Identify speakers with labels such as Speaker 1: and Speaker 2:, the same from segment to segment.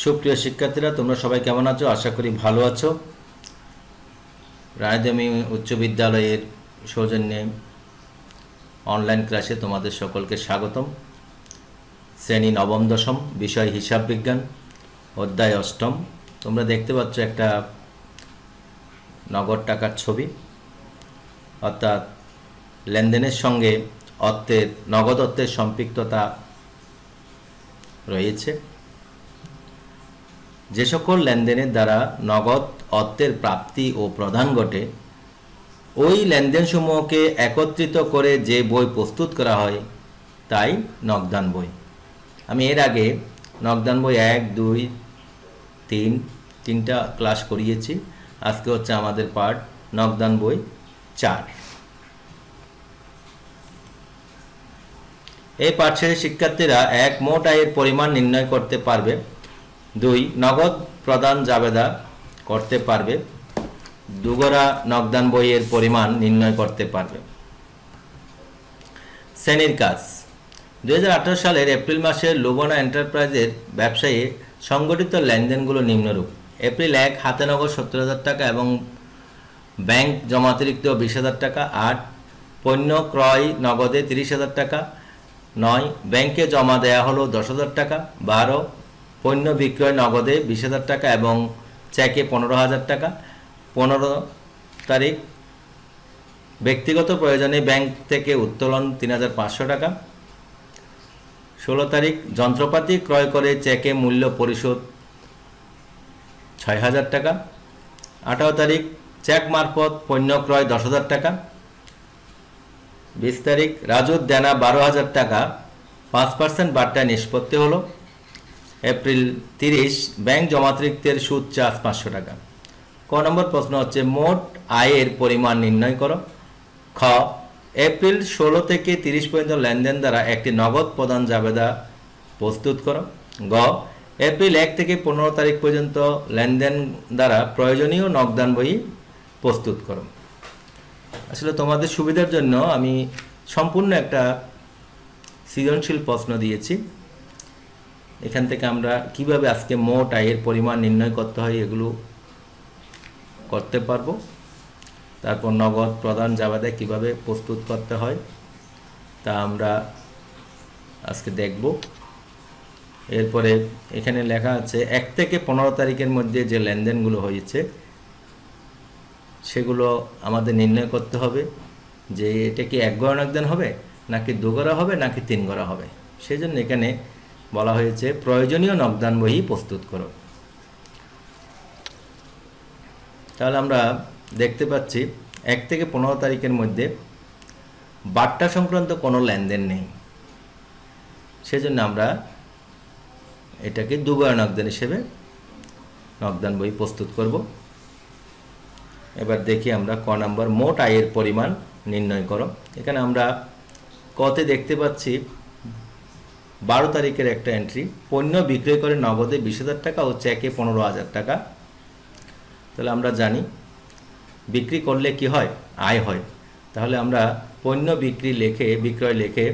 Speaker 1: সুপ্রিয় শিক্ষার্থীরা, তোমরা সবাই কেমন আছো? আশা করি ভালো আছো। রায়দামি উচ্চ বিদ্যালয়ের সৌজন্যে অনলাইন ক্লাসে তোমাদের সকলকে স্বাগতম। শ্রেণী নবম দশম, বিষয় হিসাব বিজ্ঞান, অধ্যায় অষ্টম। তোমরা দেখতে পাচ্ছ একটা নগদ টাকার ছবি, অর্থাৎ লেনদেনের সঙ্গে নগদ অর্থের সম্পৃক্ততা রয়েছে। যে সকল লেনদেনের দ্বারা নগদ অর্থের প্রাপ্তি ও প্রদান ঘটে, ওই লেনদেনসমূহকে একত্রিত করে যে বই প্রস্তুত করা হয় তাই নগদান বই। আমি এর আগে নগদান বই 1, 2, 3 তিনটা ক্লাস করিয়েছি। আজকে হচ্ছে আমাদের পার্ট নগদান বই 4। এই পাঠ শেষে শিক্ষার্থীরা 1. মোট আয়ের পরিমাণ নির্ণয় করতে পারবে। 2. নগদ প্রদান জাবেদা করতে পারবে। 2 নগদান বইয়ের পরিমাণ নির্ণয় করতে পারবে। শ্রেণীর কাজ। 2018 সালের এপ্রিল মাসের লুবনা এন্টারপ্রাইজের ব্যবসায়ী সংগঠিত লেনদেনগুলো নিম্নরূপ। এপ্রিল 1 হাতে নগদ 70,000 টাকা এবং ব্যাংক জমাতিরিক্ত 20,000 টাকা। 8 পণ্য ক্রয় নগদে 30,000 টাকা। 9 ব্যাংকে জমা দেয়া হলো 10,000 টাকা। 12 পণ্য বিক্রয় নগদে 20,000 টাকা এবং চেকে 15,000 টাকা। 15 তারিখ ব্যক্তিগত প্রয়োজনে ব্যাংক থেকে উত্তোলন 3,500 টাকা। 16 তারিখ যন্ত্রপাতি ক্রয় করে চেকে মূল্য পরিশোধ 6,000 টাকা। 18 তারিখ চেক মারফত পণ্য ক্রয় 10,000 টাকা। 20 তারিখ রাজুর দেনা 12,000 টাকা 5% বার্তায় নিষ্পত্তি হলো। এপ্রিল 30 ব্যাংক জমাতিরিক্তের সুদ চার্জ 500 টাকা। ক নম্বর প্রশ্ন হচ্ছে মোট আয়ের পরিমাণ নির্ণয় করো। খ এপ্রিল 16 থেকে 30 পর্যন্ত লেনদেন দ্বারা একটি নগদ প্রদান জাবেদা প্রস্তুত করো। গ এপ্রিল 1 থেকে 15 তারিখ পর্যন্ত লেনদেন দ্বারা প্রয়োজনীয় নগদান বই প্রস্তুত করো। আসলে তোমাদের সুবিধার জন্য আমি সম্পূর্ণ একটা সৃজনশীল প্রশ্ন দিয়েছি। এখান থেকে আমরা কিভাবে আজকে মোট আয়ের পরিমাণ নির্ণয় করতে হয় এগুলো করতে পারবো। তারপর নগদ প্রদান জাবেদা কিভাবে প্রস্তুত করতে হয় তা আমরা আজকে দেখব। এরপরে এখানে লেখা আছে 1 থেকে 15 তারিখের মধ্যে যে লেনদেনগুলো হয়েছে সেগুলো আমাদের নির্ণয় করতে হবে যে এটা কি 1 গড়া নগদান হবে নাকি 2 গড়া হবে নাকি 3 গড়া হবে। সেই জন্য এখানে বলা হয়েছে প্রয়োজনীয় নগদান বই প্রস্তুত করো। তাহলে আমরা দেখতে পাচ্ছি 1 থেকে 15 তারিখের মধ্যে বার্তা সংক্রান্ত কোনো লেনদেন নেই। সেজন্য আমরা এটাকে 2 গড়া নগদান হিসেবে নগদান বই প্রস্তুত করব। এবার দেখি আমরা ক নম্বর মোট আয়ের পরিমাণ নির্ণয় করো। এখানে আমরা কতে দেখতে পাচ্ছি 12 তারিখের একটা এন্ট্রি, পণ্য বিক্রয় করে নগদে 20,000 টাকা ও চেকে 15,000 টাকা। তাহলে আমরা জানি বিক্রি করলে কি হয়, আয় হয়। তাহলে আমরা পণ্য বিক্রয় লেখে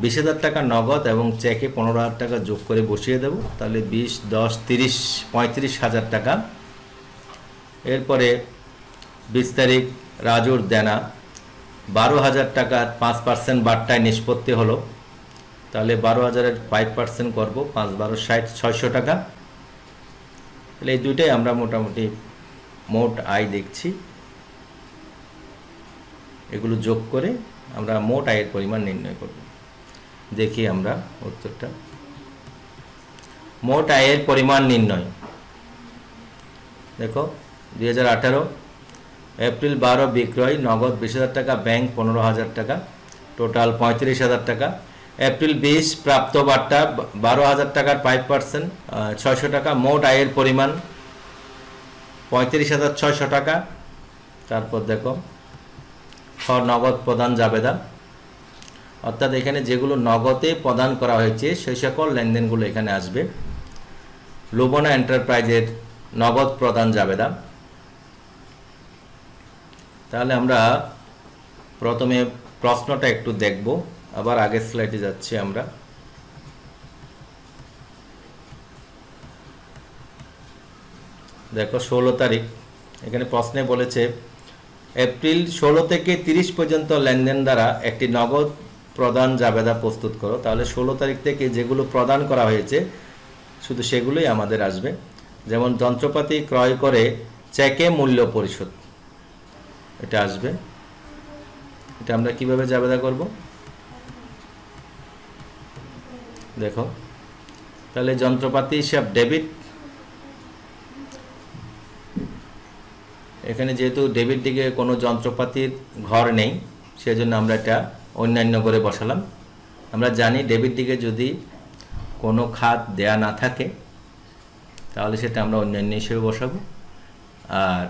Speaker 1: 20,000 টাকা নগদ এবং চেকে 15,000 টাকা যোগ করে বসিয়ে দেব। তাহলে 20, 10, 30, 35,000 টাকা। এরপরে 20 তারিখ রাজুর দেনা 12,000 টাকার 5% বার্তায় নিষ্পত্তি হলো। তাহলে 12,000-এর 5% করব, 5 12 60, 600 টাকা। তাহলে এই দুইটাই আমরা মোটামুটি মোট আয় দেখছি। এগুলো যোগ করে আমরা মোট আয়ের পরিমাণ নির্ণয় করব। দেখি আমরা উত্তরটা। মোট আয়ের পরিমাণ নির্ণয় দেখো 2018 এপ্রিল 12 বিক্রয় নগদ 20,000 টাকা, ব্যাংক 15,000 টাকা, টোটাল 35,000 টাকা। এপ্রিল 20 প্রাপ্ত বার্তা 12,000 টাকার 5% 600 টাকা। মোট আয়ের পরিমাণ 35,600 টাকা। তারপর দেখো নগদ প্রদান জাবেদা, অর্থাৎ এখানে যেগুলো নগদে প্রদান করা হয়েছে সেই সকল লেনদেনগুলো এখানে আসবে। লুবনা এন্টারপ্রাইজের নগদ প্রদান জাবেদা। তাহলে আমরা প্রথমে প্রশ্নটা একটু দেখব, আবার আগের স্লাইডে যাচ্ছি আমরা। দেখো 16 তারিখ, এখানে প্রশ্নে বলেছে এপ্রিল 16 থেকে 30 পর্যন্ত লেনদেন দ্বারা একটি নগদ প্রদান জাবেদা প্রস্তুত করো। তাহলে 16 তারিখ থেকে যেগুলো প্রদান করা হয়েছে শুধু সেগুলোই আমাদের আসবে। যেমন যন্ত্রপাতি ক্রয় করে চেকে মূল্য পরিশোধ, এটা আসবে। এটা আমরা কিভাবে জাবেদা করব দেখো। তাহলে যন্ত্রপাতি হিসাব ডেবিট, এখানে যেহেতু ডেবিট দিকে কোনো যন্ত্রপাতির ঘর নেই সেজন্য আমরা এটা অন্যান্য করে বসালাম। আমরা জানি ডেবিট দিকে যদি কোনো খাত দেয়া না থাকে তাহলে সেটা আমরা অন্যান্য হিসেবে বসাবো। আর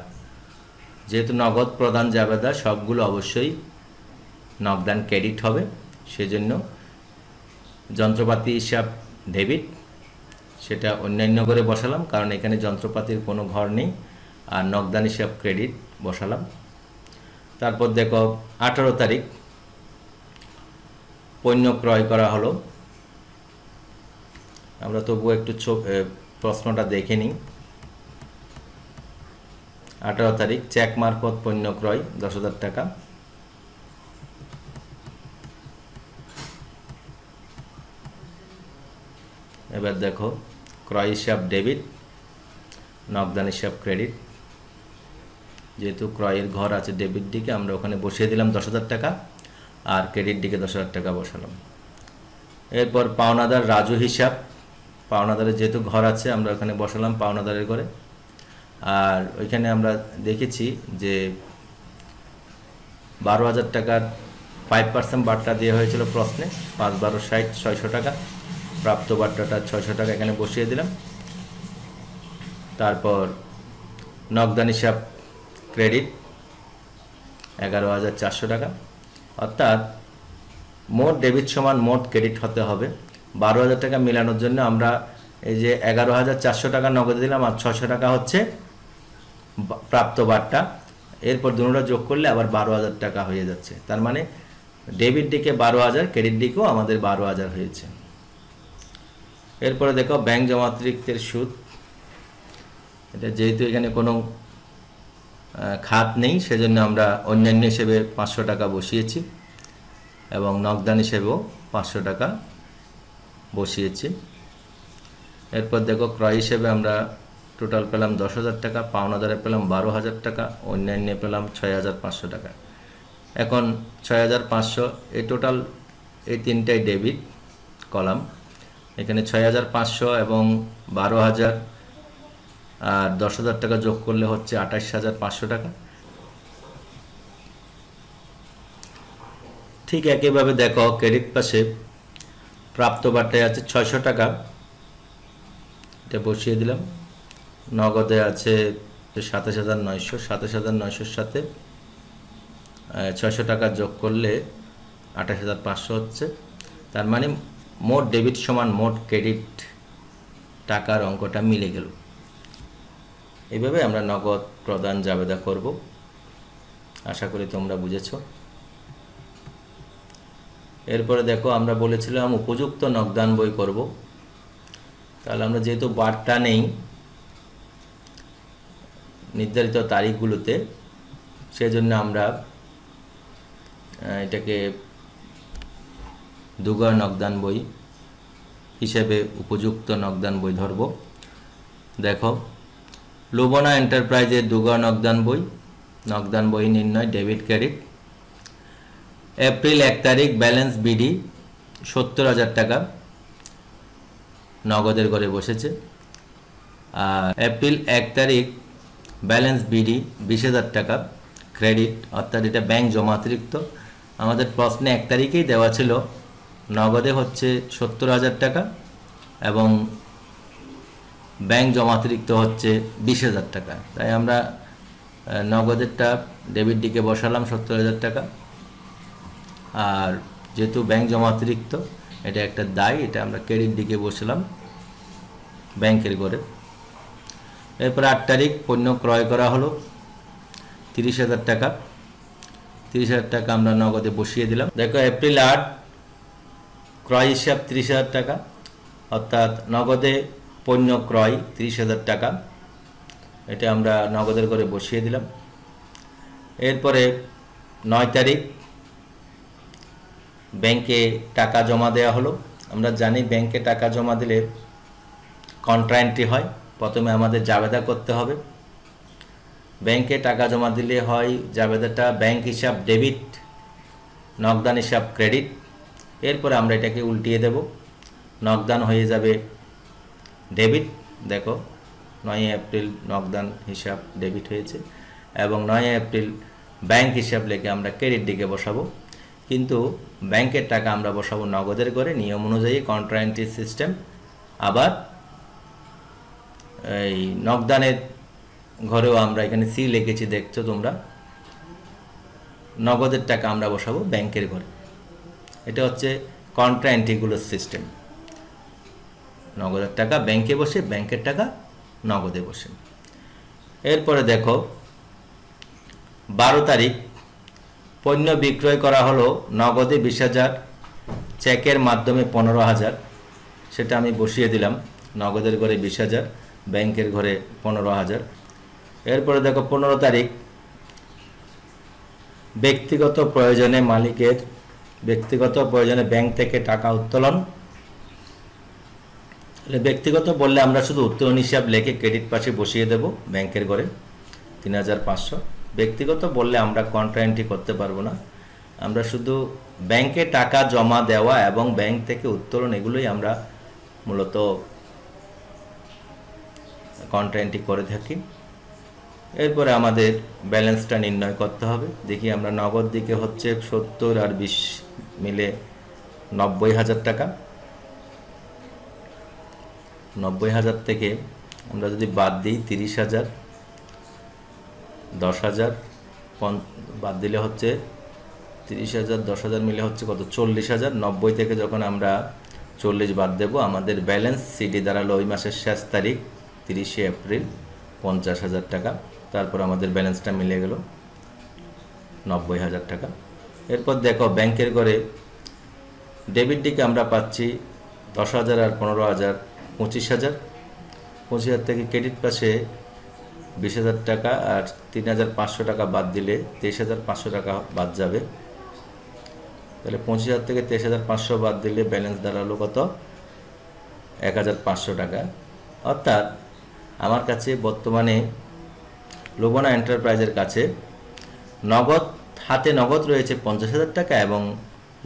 Speaker 1: যেহেতু নগদ প্রদান জাবেদা সবগুলো অবশ্যই নগদান ক্রেডিট হবে, সেজন্য যন্ত্রপাতি হিসাব ডেবিট সেটা অন্যান্য করে বসালাম, কারণ এখানে যন্ত্রপাতির কোনো ঘর নেই। আর নগদান হিসাব ক্রেডিট বসালাম। তারপর দেখো 18 তারিখ পণ্য ক্রয় করা হলো। আমরা তবুও একটু প্রশ্নটা দেখে নিই। 18 তারিখ চেক মারফত পণ্য ক্রয় 10,000 টাকা। এবার দেখো ক্রয় হিসাব ডেবিট, নগদান হিসাব ক্রেডিট। যেহেতু ক্রয়ের ঘর আছে ডেবিট দিকে, আমরা ওখানে বসিয়ে দিলাম 10,000 টাকা, আর ক্রেডিট দিকে 10,000 টাকা বসালাম। এরপর পাওনাদার রাজু হিসাব, পাওনাদারের যেহেতু ঘর আছে আমরা ওখানে বসালাম পাওনাদারের ঘরে। আর ওইখানে আমরা দেখেছি যে 12,000 টাকার 5% বার্তা দেওয়া হয়েছিল প্রশ্নে, 5 12 60 600 টাকা। প্রাপ্ত বার্তাটা 600 টাকা এখানে বসিয়ে দিলাম। তারপর নগদান হিসাব ক্রেডিট 11,400 টাকা, অর্থাৎ মোট ডেবিট সমান মোট ক্রেডিট হতে হবে। 12,000 টাকা মেলানোর জন্য আমরা এই যে 11,400 টাকা নগদে দিলাম, আর 600 টাকা হচ্ছে প্রাপ্ত বার্তা। এরপর দুটোটা যোগ করলে আবার 12,000 টাকা হয়ে যাচ্ছে। তার মানে ডেবিট দিকে 12,000, ক্রেডিট দিকেও আমাদের 12,000 হয়েছে। এরপরে দেখো ব্যাংক জমাতিরিক্তের সুদ, এটা যেহেতু এখানে কোনো খাত নেই সেজন্য আমরা অন্যান্য হিসেবে 500 টাকা বসিয়েছি এবং নগদান হিসেবেও 500 টাকা বসিয়েছি। এরপর দেখো ক্রয় হিসেবে আমরা টোটাল পেলাম 10,000 টাকা, পাওনাদারে পেলাম 12,000 টাকা, অন্যান্যে পেলাম 6,500 টাকা। এখন 6,500 এই টোটাল এই তিনটাই ডেবিট কলাম। এখানে 6,500 এবং 12,000 আর 10,000 টাকা যোগ করলে হচ্ছে 28,500 টাকা। ঠিক একইভাবে দেখো ক্রেডিট পাশে প্রাপ্ত বার্তায় আছে 600 টাকা, এটা বসিয়ে দিলাম। নগদে আছে 27,900, 27,900 সাথে 600 টাকা যোগ করলে 28,500 হচ্ছে। তার মানে মোট ডেবিট সমান মোট ক্রেডিট টাকার অঙ্কটা মিলে গেল। এইভাবে আমরা নগদ প্রদান জাবেদা করব। আশা করি তোমরা বুঝেছো। এরপরে দেখো আমরা বলেছিলাম উপযুক্ত নগদান বই করব। তাহলে আমরা যেহেতু বার্তা নেই নির্ধারিত তারিখগুলোতে, সেজন্য আমরা এটাকে দুগা নগদান বই হিসেবে উপযুক্ত নগদান বই ধরব। দেখো লোবনা এন্টারপ্রাইজের দুগা নগদান বই নির্ণয় ডেবিট ক্রেডিট। এপ্রিল 1 তারিখ ব্যালেন্স বিডি 70,000 টাকা নগদের ঘরে বসেছে। আর এপ্রিল 1 তারিখ ব্যালেন্স বিডি 20,000 টাকা ক্রেডিট, অর্থাৎ এটা ব্যাংক জমাতিরিক্ত। আমাদের প্রশ্নে 1 তারিখেই দেওয়া ছিল নগদে হচ্ছে 70,000 টাকা এবং ব্যাংক জমাতিরিক্ত হচ্ছে 20,000 টাকা। তাই আমরা নগদেরটা ডেবিট দিকে বসালাম 70,000 টাকা। আর যেহেতু ব্যাংক জমাতিরিক্ত এটা একটা দায়, এটা আমরা ক্রেডিট দিকে বসালাম ব্যাংকের ঘরে। এরপর 8 তারিখ পণ্য ক্রয় করা হলো 30,000 টাকা। 30,000 টাকা আমরা নগদে বসিয়ে দিলাম। দেখো এপ্রিল 8 ক্রয় হিসাব 30,000 টাকা, অর্থাৎ নগদে পণ্য ক্রয় 30,000 টাকা এটা আমরা নগদের করে বসিয়ে দিলাম। এরপরে 9 তারিখ ব্যাংকে টাকা জমা দেওয়া হলো। আমরা জানি ব্যাংকে টাকা জমা দিলে কন্ট্রা এন্ট্রি হয়। প্রথমে আমাদের জাবেদা করতে হবে। ব্যাংকে টাকা জমা দিলে হয় জাবেদাটা ব্যাংক হিসাব ডেবিট, নগদান হিসাব ক্রেডিট। এরপরে আমরা এটাকে উল্টিয়ে দেব, নগদান হয়ে যাবে ডেবিট। দেখো 9 এপ্রিল নগদান হিসাব ডেবিট হয়েছে এবং 9 এপ্রিল ব্যাংক হিসাব লেখে আমরা ক্রেডিট দিকে বসাবো। কিন্তু ব্যাংকের টাকা আমরা বসাবো নগদের করে, নিয়ম অনুযায়ী কন্ট্রা এন্ট্রি সিস্টেম। আবার এই নগদানের ঘরেও আমরা এখানে সি লিখেছি, দেখছো তোমরা। নগদের টাকা আমরা বসাবো ব্যাংকের ঘরে। এটা হচ্ছে কন্ট্রা এন্ট্রিগুলোর সিস্টেম। নগদের টাকা ব্যাংকে বসে, ব্যাংকের টাকা নগদে বসে। এরপরে দেখো 12 তারিখ পণ্য বিক্রয় করা হলো নগদে 20,000, চেকের মাধ্যমে 15,000। সেটা আমি বসিয়ে দিলাম। নগদের ঘরে 20,000, ব্যাংকের ঘরে 15,000। এরপরে দেখো 15 তারিখ ব্যক্তিগত প্রয়োজনে মালিকের ব্যক্তিগত প্রয়োজনে ব্যাংক থেকে টাকা উত্তোলন। ব্যক্তিগত বললে আমরা শুধু উত্তোলন হিসাব লেখে ক্রেডিট পাশে বসিয়ে দেব ব্যাংকের ঘরে 3,500। ব্যক্তিগত বললে আমরা কন্ট্রা এন্ট্রি করতে পারবো না। আমরা শুধু ব্যাংকে টাকা জমা দেওয়া এবং ব্যাংক থেকে উত্তোলন এগুলোই আমরা মূলত কন্ট্রা এন্ট্রি করে থাকি। এরপরে আমাদের ব্যালেন্সটা নির্ণয় করতে হবে। দেখি আমরা নগদ দিকে হচ্ছে 70 আর 20 মিলে 90,000 টাকা। 90,000 থেকে আমরা যদি বাদ দিই 30,000, 10,000 বাদ দিলে হচ্ছে 30,000, 10,000 মিলে হচ্ছে কত? 40,000। 90 থেকে যখন আমরা 40 বাদ দেব, আমাদের ব্যালেন্স সিডি দাঁড়ালো ওই মাসের শেষ তারিখ 30 এপ্রিল 50,000 টাকা। তারপর আমাদের ব্যালেন্সটা মিলে গেল 90,000 টাকা। এরপর দেখো ব্যাংকের ঘরে ডেবিট দিকে আমরা পাচ্ছি 10,000 আর 15,000 25,000। 25,000 থেকে ক্রেডিট পাশে 20,000 টাকা আর 3,500 টাকা বাদ দিলে 23,500 টাকা বাদ যাবে। তাহলে 25,000 থেকে 23,500 বাদ দিলে ব্যালেন্স দাঁড়ালো কত? 1,500 টাকা। অর্থাৎ আমার কাছে বর্তমানে লোবনা এন্টারপ্রাইজের কাছে নগদ হাতে নগদ রয়েছে 50,000 টাকা এবং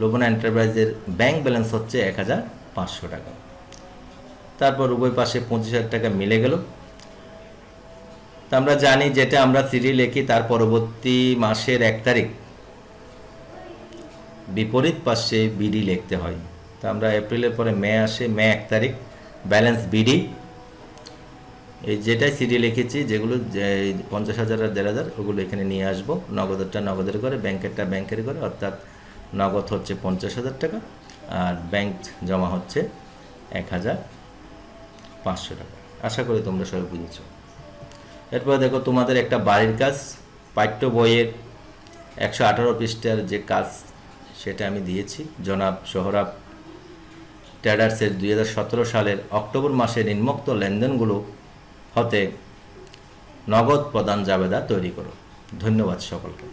Speaker 1: লোবনা এন্টারপ্রাইজের ব্যাংক ব্যালেন্স হচ্ছে 1,500 টাকা। তারপর উভয় পাশে 25,000 টাকা মিলে গেল। তা আমরা জানি যেটা আমরা সিডি লিখি তার পরবর্তী মাসের 1 তারিখ বিপরীত পাশে বিডি লিখতে হয়। তা আমরা এপ্রিলের পরে মে আসে, মে 1 তারিখ ব্যালেন্স বিডি। এই যেটাই সিডি লিখেছি যেগুলো 50,000 আর 1,500 ওগুলো এখানে নিয়ে আসবো। নগদেরটা নগদের করে, ব্যাংকেরটা ব্যাংকের করে। অর্থাৎ নগদ হচ্ছে 50,000 টাকা আর ব্যাংক জমা হচ্ছে 1,500 টাকা। আশা করি তোমরা সবাই বুঝেছ। এরপর দেখো তোমাদের একটা বাড়ির কাজ, পাঠ্য বইয়ের 118 পৃষ্ঠার যে কাজ সেটা আমি দিয়েছি। জনাব সোহরাব ট্রেডার্সের 2017 সালের অক্টোবর মাসে নিম্নোক্ত লেনদেনগুলো হতে নগদ প্রদান জাবেদা তৈরি করো। ধন্যবাদ সকলকে।